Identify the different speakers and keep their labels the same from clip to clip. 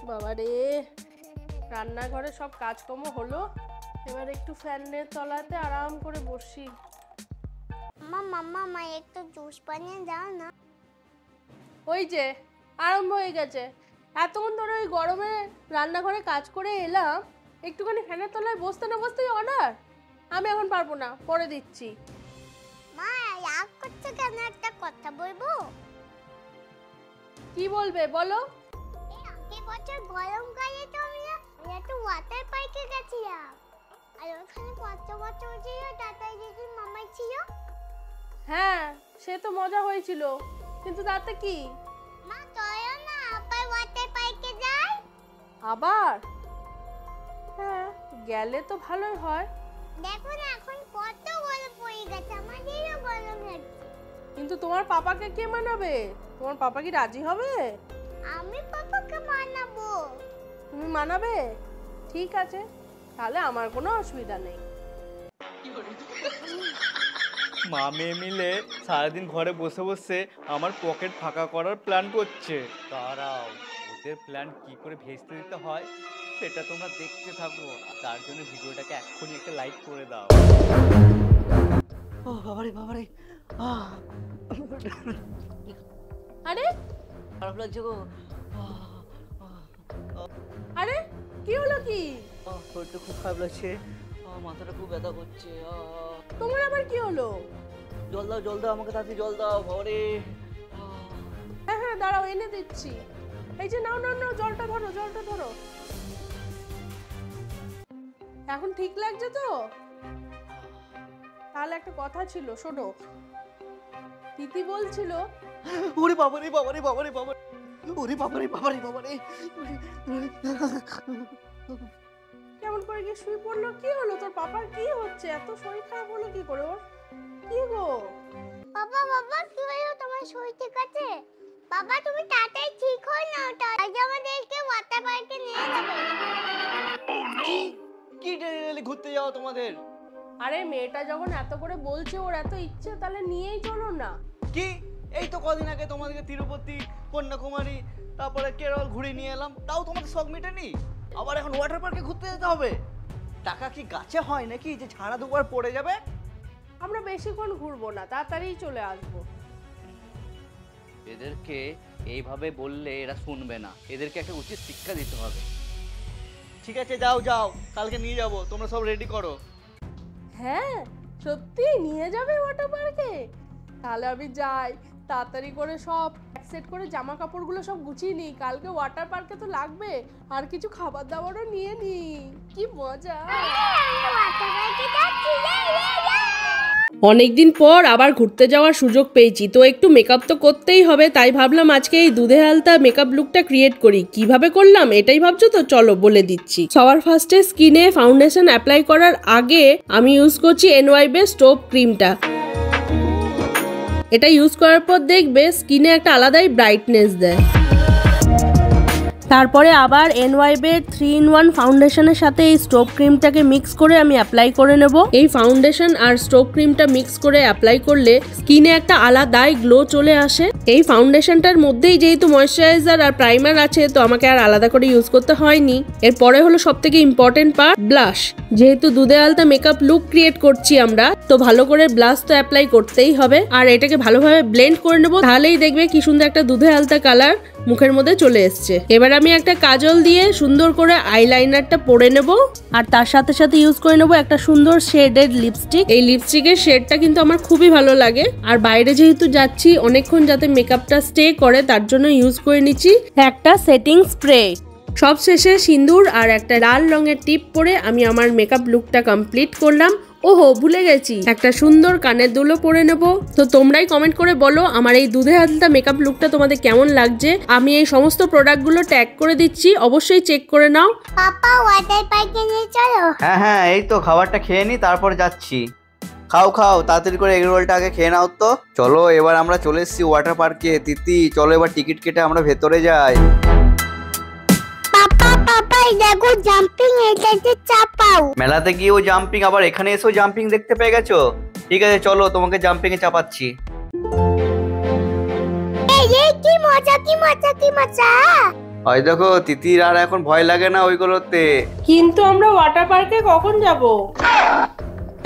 Speaker 1: বাবা রে, রান্নাঘরে সব কাজকর্ম হলো, এবার একটু ফ্যানের তলাতে আরাম করে বসি।
Speaker 2: মামা একটু জুস বানিয়ে দাও না।
Speaker 1: ওই যে আরম্ভ হয়ে গেছে, এতক্ষণ ধরে ওই গরমে রান্নাঘরে কাজ করে এলাম, একটুখানি ফ্যানের তলায় বসতে না বসতেই অর্ডার। আমি এখন পারবো না, পরে দিচ্ছি।
Speaker 2: মা রাগ করছো কেন? একটা কথা বলবো।
Speaker 1: কি বলবে বলো?
Speaker 2: এই আগের বছর গরমকালে তো আমরা একটা ওয়াটার পার্কে গেছিলাম, আর ওখানে কত বছর ছিল দাদা দিদির মামাই ছিল।
Speaker 1: হ্যাঁ, সে তো মজা হয়েছিল, কিন্তু তাতে কি?
Speaker 2: মা চলো না আবার ওয়াটার পার্কে যাই।
Speaker 1: আবার? হ্যাঁ, গেলে তো ভালোই হয়।
Speaker 2: দেখো না এখন কত গরম পড়ে গেছে, আমাদেরও গরম লাগছে।
Speaker 1: কিন্তু তোমার পাপাকে কে মানাবে? তোমার পাপা কি রাজি হবে?
Speaker 2: আমি পাপাকে মানাবো।
Speaker 1: তুমি মানাবে? ঠিক আছে, তাহলে আমার কোনো অসুবিধা নেই।
Speaker 3: মা মেয়ে মিলে সারাদিন ঘরে বসে বসে আমার পকেট ফাঁকা করার প্ল্যান করছে। তারাও ওদের প্ল্যান কি করে ভেস্তে দিতে হয় সেটা তোমরা দেখতে থাকো। তার জন্য ভিডিওটাকে এক্ষুনি একটা লাইক করে দাও। ও বাবারে বাবারে,
Speaker 1: আরে
Speaker 3: খারাপ লাগছে গো।
Speaker 1: আরে কি হলো? কি
Speaker 3: শরীরটা খুব খারাপ লাগছে, মাথাটা খুব ব্যথা করছে।
Speaker 1: তোমার আবার কি হলো?
Speaker 3: জল দাও আমাকে, তাড়াতাড়ি জল দাও বাবারে।
Speaker 1: হ্যাঁ হ্যাঁ, দাঁড়াও এনে দিচ্ছি। এই যে নাও নাও নাও, জলটা ধরো, জলটা ধরো। এখন ঠিক লাগছে তো? তাহলে একটা কথা ছিল, শোনো। তিথি বলছিল,
Speaker 3: ওরে বাবারে বাবারে বাবারে বাবারে, ওরে বাবারে বাবারে বাবারে,
Speaker 1: কেমন করে কি শুয়ে পড়লো? কি হলো তোর পাপার? কি হচ্ছে? এত শরীর খারাপ হলো কি করে ওর? কি গো?
Speaker 2: বাবা কি হলো? তোমার শরীর ঠিক আছে? বাবা তুমি তাড়াতাড়ি ঠিক হও না, আজ আমাদেরকে ওয়াটার পার্কে নিয়ে যাবে।
Speaker 3: কি ঘুরতে যাও তোমাদের?
Speaker 1: আরে মেয়েটা যখন এত করে বলছে, ওর এত ইচ্ছে, তাহলে নিয়েই চলো না।
Speaker 3: কি এই তো কদিন আগে তোমাদেরকে তিরুপতি, কন্যাকুমারী, তারপরে কেরল ঘুরে নিয়ে এলাম, তাও তোমাদের শখ মেটেনি? আবার এখন ওয়াটার পার্কে ঘুরতে যেতে হবে? টাকা কি গাছে হয় নাকি যে ছাড়া দুবার পড়ে যাবে?
Speaker 1: আমরা বেশিক্ষণ ঘুরবো না, তাড়াতাড়ি চলে আসবো।
Speaker 3: এদেরকে এইভাবে বললে এরা শুনবে না, এদেরকে একটা উচিত শিক্ষা দিতে হবে। ঠিক আছে যাও যাও, কালকে নিয়ে যাবো, তোমরা সব রেডি করো।
Speaker 1: হ্যাঁ সত্যি নিয়ে যাবে ওয়াটার পার্কে? তাহলে আমি যাই, তাড়াতাড়ি করে সব এক সেট করে জামা কাপড়গুলো সব গুছিয়ে নিই, কালকে ওয়াটার পার্কে তো লাগবে, আর কিছু খাবার দাবারও নিয়ে নিই। কি মজা!
Speaker 2: ওয়াটার পার্কে যাচ্ছি।
Speaker 1: অনেকদিন পর আবার ঘুরতে যাওয়ার সুযোগ পেয়েছি, তো একটু মেকআপ তো করতেই হবে, তাই ভাবলাম আজকে এই দুধে আলতা মেকআপ লুকটা ক্রিয়েট করি। কিভাবে করলাম এটাই ভাবছো তো? চলো বলে দিচ্ছি। সবার ফার্স্টে স্কিনে ফাউন্ডেশন অ্যাপ্লাই করার আগে আমি ইউজ করছি NYB স্টোভ ক্রিমটা। এটা ইউজ করার পর দেখবে স্কিনে একটা আলাদাই ব্রাইটনেস দেয়। তারপরে আবার NYB 3-in-1 ফাউন্ডেশনের সাথে এই স্টোভ ক্রিমটাকে মিক্স করে আমি অ্যাপ্লাই করে নেব। এই ফাউন্ডেশন আর স্টোভ ক্রিমটা মিক্স করে অ্যাপ্লাই করলে স্কিনে একটা আলাদাই গ্লো চলে আসে। এই ফাউন্ডেশনটার মধ্যেই যেহেতু ময়েশ্চারাইজার আর প্রাইমার আছে, তো আমাকে আর আলাদা করে ইউজ করতে হয়নি। এরপরে হলো সবথেকে ইম্পর্টেন্ট পার্ট, ব্লাশ। যেহেতু দুধে আলতা মেকআপ লুক ক্রিয়েট করছি আমরা, তো ভালো করে ব্লাশ তো অ্যাপ্লাই করতেই হবে, আর এটাকে ভালোভাবে ব্লেন্ড করে নেব, তাহলেই দেখবে কি সুন্দর একটা দুধে আলতা কালার মুখের মধ্যে চলে এসছে। এবার আমি একটা কাজল দিয়ে সুন্দর করে আইলাইনারটা পরে নেব, আর তার সাথে সাথে ইউজ করে নেব একটা সুন্দর শেডেড লিপস্টিক। এই লিপস্টিকের শেডটা কিন্তু আমার খুবই ভালো লাগে, আর বাইরে যেহেতু যাচ্ছি অনেকক্ষণ যাতে মেকআপটা স্টে করে, তার জন্য ইউজ করে নিচ্ছি একটা সেটিং স্প্রে। সব শেষে সিঁদুর আর একটা লাল রঙের টিপ পরে আমি আমার মেকআপ লুকটা কমপ্লিট করলাম। ওহো ভুলে গেছি, একটা সুন্দর কানের দুলও পরে নেব। তো তোমরাই কমেন্ট করে বলো আমার এই দুধে আলতা মেকআপ লুকটা তোমাদের কেমন লাগছে। আমি এই সমস্ত প্রোডাক্টগুলো ট্যাগ করে দিচ্ছি, অবশ্যই চেক করে নাও।
Speaker 2: পাপা ওয়াটার পার্কে নিয়ে চলো।
Speaker 4: হ্যাঁ এই তো খাবারটা খেয়ে নি, তারপর যাচ্ছি। খাও তাড়াতাড়ি করে এগ রোলটা আগে খেয়ে নাও তো। চলো এবার আমরা চলে এসেছি ওয়াটার পার্কে। তিতি চলো এবার টিকিট কেটে আমরা ভেতরে যাই।
Speaker 2: পাপা দেখো জাম্পিং, এটাতে চাপাও।
Speaker 4: মেলাতে গিয়েও জাম্পিং, আবার এখানে এসেও জাম্পিং দেখতে পেয়ে গেছো? ঠিক আছে চলো তোমাকে জাম্পিং এ চাপাচ্ছি।
Speaker 2: কি মজা কি মজা কি মজা।
Speaker 4: ওই দেখো তিতির আর এখন ভয় লাগে না ওইগুলোতে।
Speaker 1: কিন্তু আমরা ওয়াটার পার্কে কখন যাব?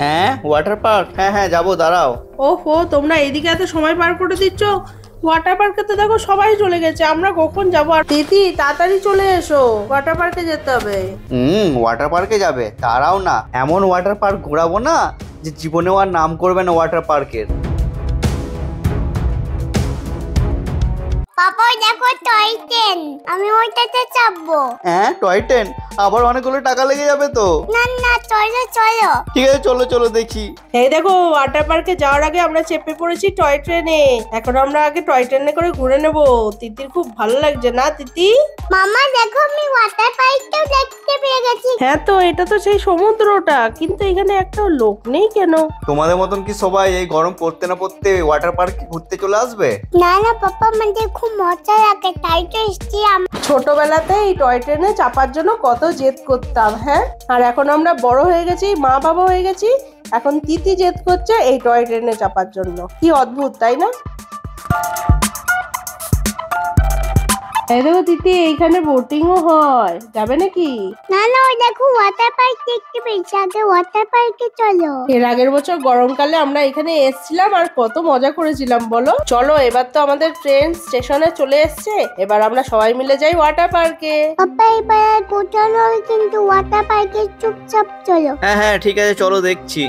Speaker 4: হ্যাঁ ওয়াটার পার্ক, হ্যাঁ হ্যাঁ যাবো, দাঁড়াও।
Speaker 1: ওহো, তোমরা এদিকে এত সময় পার করে দিচ্ছ। ওয়াটার পার্কে তো দেখো সবাই চলে গেছে, আমরা কখন যাব? আর তিতি তাড়াতাড়ি চলে এসো, ওয়াটার পার্কে যেতে হবে।
Speaker 4: ওয়াটার পার্কে যাবে? দাঁড়াও না, এমন ওয়াটার পার্ক ঘোরাবো না যে জীবনেও আর নাম করবে না ওয়াটার পার্কের।
Speaker 2: পাপা দেখো টয় ট্রেন, আমি ওইটাতে চাপবো।
Speaker 4: হ্যাঁ টয় ট্রেন? আবার অনেকগুলো টাকা লেগে যাবে তো।
Speaker 2: না না চলো চলো।
Speaker 4: ঠিক আছে চলো চলো দেখি।
Speaker 1: এই দেখো ওয়াটার পার্কে যাওয়ার আগে আমরা চেপে পড়েছি টয় ট্রেনে। এখন আমরা আগে টয় ট্রেনে করে ঘুরে নেব। তিতির খুব ভালো লাগছে না তিতি?
Speaker 2: মামা দেখো আমি ওয়াটার পার্কটাও দেখতে পেয়ে গেছি।
Speaker 1: হ্যাঁ তো এটা তো সেই সমুদ্রটা, কিন্তু এখানে একটা লোক নেই কেন?
Speaker 4: তোমাদের মতন কি সবাই এই গরম পড়তে না পড়তে ওয়াটার পার্কে ঘুরতে চলে আসবে?
Speaker 2: না না পাপা, আমাদের খুব মজা লাগে, তাই তো এসছি।
Speaker 1: ছোটবেলাতে এই টয় ট্রেনে চাপার জন্য কত জেদ করতাম। হ্যাঁ, আর এখন আমরা বড় হয়ে গেছি, মা বাবা হয়ে গেছি, এখন তিতি জেদ করছে এই টয় ট্রেনে চাপার জন্য। কি অদ্ভুত তাই না? এই দেখো তিতি, এইখানে বোটিংও হয়, যাবে নাকি?
Speaker 2: না না ওই দেখো ওয়াটার পার্ক দেখতে পেয়েছি, আগে ওয়াটার পার্কে চলো।
Speaker 1: এর আগের বছর গরমকালে আমরা এখানে এসেছিলাম আর কত মজা করেছিলাম বলো। চলো এবার তো আমাদের ট্রেন স্টেশনে চলে এসছে, এবার আমরা সবাই মিলে যাই ওয়াটার পার্কে।
Speaker 2: পাপা এবার আর কোথাও কিন্তু ওয়াটার পার্কে চুপচাপ চলো।
Speaker 4: হ্যাঁ হ্যাঁ ঠিক আছে চলো দেখছি।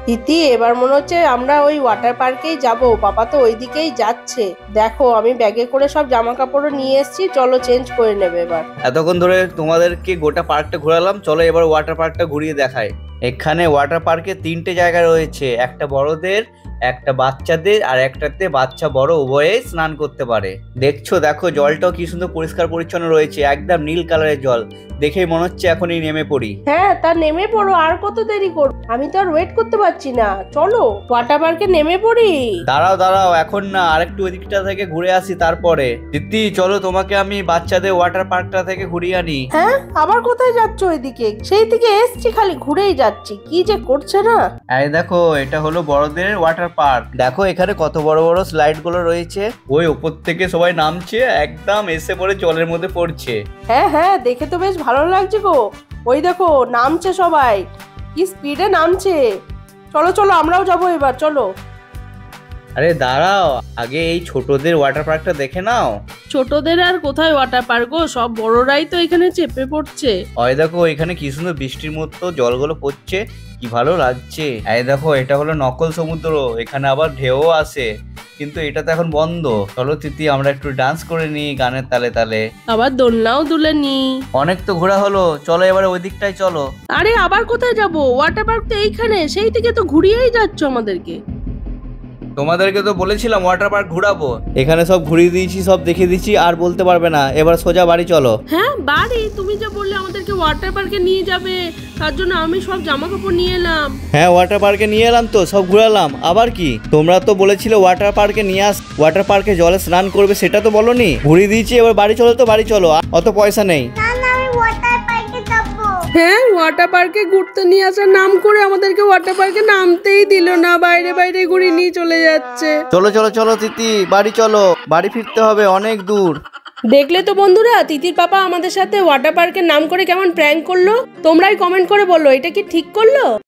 Speaker 1: তিতি এবার মনে হচ্ছে আমরা ওই ওয়াটার পার্কেই যাব, বাবা তো ওই দিকেই যাচ্ছে। দেখো আমি ব্যাগে করে সব জামা কাপড়ও নিয়ে এসেছি, চলো চেঞ্জ করে নেবে এবার।
Speaker 4: এতক্ষণ ধরে তোমাদেরকে গোটা পার্কটা ঘোরালাম, চলো এবার ওয়াটার পার্কটা ঘুরিয়ে দেখাই। এখানে ওয়াটার পার্কে 3টে জায়গা রয়েছে, একটা বড়দের, একটা বাচ্চাদের, আর একটাতে বাচ্চা বড় উভয়ে স্নান করতে পারে। দেখছো দেখো জলটাও কি সুন্দর পরিষ্কার পরিচ্ছন্ন রয়েছে, একদম নীল কালারের জল, দেখেই মনে হচ্ছে এখনই নেমে পড়ি।
Speaker 1: হ্যাঁ তা নেমে পড়ো, আর কত দেরি করবো? আমি তো আর ওয়েট করতে পারছি না, চলো ওয়াটার পার্কে নেমে পড়ি।
Speaker 4: দাঁড়াও দাঁড়াও, এখন না, আরেকটু ওই দিকটা থেকে ঘুরে আসি তারপরে। দিদি চলো তোমাকে আমি বাচ্চাদের ওয়াটার পার্কটা থেকে ঘুরিয়ে আনি।
Speaker 1: হ্যাঁ আবার কোথায় যাচ্ছ ওইদিকে? সেই দিকে এসছি, খালি ঘুরেই যাচ্ছি, কি যে করছে না।
Speaker 4: এই দেখো এটা হলো বড়দের ওয়াটার পার্ক, দেখো এখানে কত বড় বড় স্লাইড গুলো রয়েছে, ওই উপর থেকে সবাই নামছে, একদম এসে পড়ে জলের মধ্যে পড়ছে।
Speaker 1: হ্যাঁ হ্যাঁ দেখে তো বেশ ভালো লাগছে গো, ওই দেখো নামছে সবাই, কি স্পিডে নামছে। চলো চলো আমরাও যাবো এবার, চলো।
Speaker 4: আরে দাঁড়াও, আগে এই ছোটদের ওয়াটার পার্কটা দেখে নাও।
Speaker 1: ছোটদের আর কোথায় ওয়াটার পার্ক গো, সব বড়রাই তো এখানে চেপে পড়ছে।
Speaker 4: ওই দেখো এখানে কি সুন্দর বৃষ্টির মতো জলগুলো পড়ছে, কি ভালো লাগছে। এই দেখো এটা হলো নকল সমুদ্র, এখানে আবার ঢেউ আসে, কিন্তু এটা তো এখন বন্ধ। চলো তিতি আমরা একটু ডান্স করে নিই গানের তালে তালে,
Speaker 1: আবার দোলনাও দুলে নি।
Speaker 4: অনেক তো ঘোরা হলো, চলো এবারে ওই দিকটাই চলো।
Speaker 1: আরে আবার কোথায় যাবো? ওয়াটার পার্ক তো এইখানে, সেই থেকে তো ঘুরিয়েই যাচ্ছ আমাদেরকে।
Speaker 4: তোমাদেরকে তো বলেছিলাম ওয়াটার পার্ক ঘুরাবো, এখানে সব ঘুরিয়ে দিয়েছি, সব দেখিয়ে দিচ্ছি, আর বলতে পারবে না। এবার সোজা বাড়ি চলো।
Speaker 1: হ্যাঁ বাড়ি? তুমি যে বললে আমাদেরকে ওয়াটার পার্কে নিয়ে যাবে, তার জন্য আমি সব জামা কাপড় নিয়ে এলাম।
Speaker 4: হ্যাঁ ওয়াটার পার্কে নিয়ে এলাম তো, সব ঘুরালাম, আবার কি? তোমরা তো বলেছিলে ওয়াটার পার্কে নিয়ে আস, ওয়াটার পার্কে জলে স্নান করবে, সেটা তো বলোনি। ঘুরিয়ে দিয়েছি, এবার বাড়ি চলো তো, বাড়ি চলো, অত পয়সা নেই।
Speaker 2: না না আমি ওয়াটার পার্কে যাবো।
Speaker 1: হ্যাঁ ওয়াটার পার্কে ঘুরতে নিয়ে আসার নাম করে আমাদেরকে ওয়াটার পার্কে নামতেই দিল না, বাইরে বাইরে ঘুরিয়ে নিয়ে চলে যাচ্ছে।
Speaker 4: চলো চলো চলো তিতি, বাড়ি চলো, বাড়ি ফিরতে হবে, অনেক দূর।
Speaker 1: দেখলে তো বন্ধুরা, তিতির পাপা আমাদের সাথে ওয়াটার পার্কের নাম করে কেমন প্র্যাঙ্ক করলো। তোমরাই কমেন্ট করে বলো, এটা কি ঠিক করলো?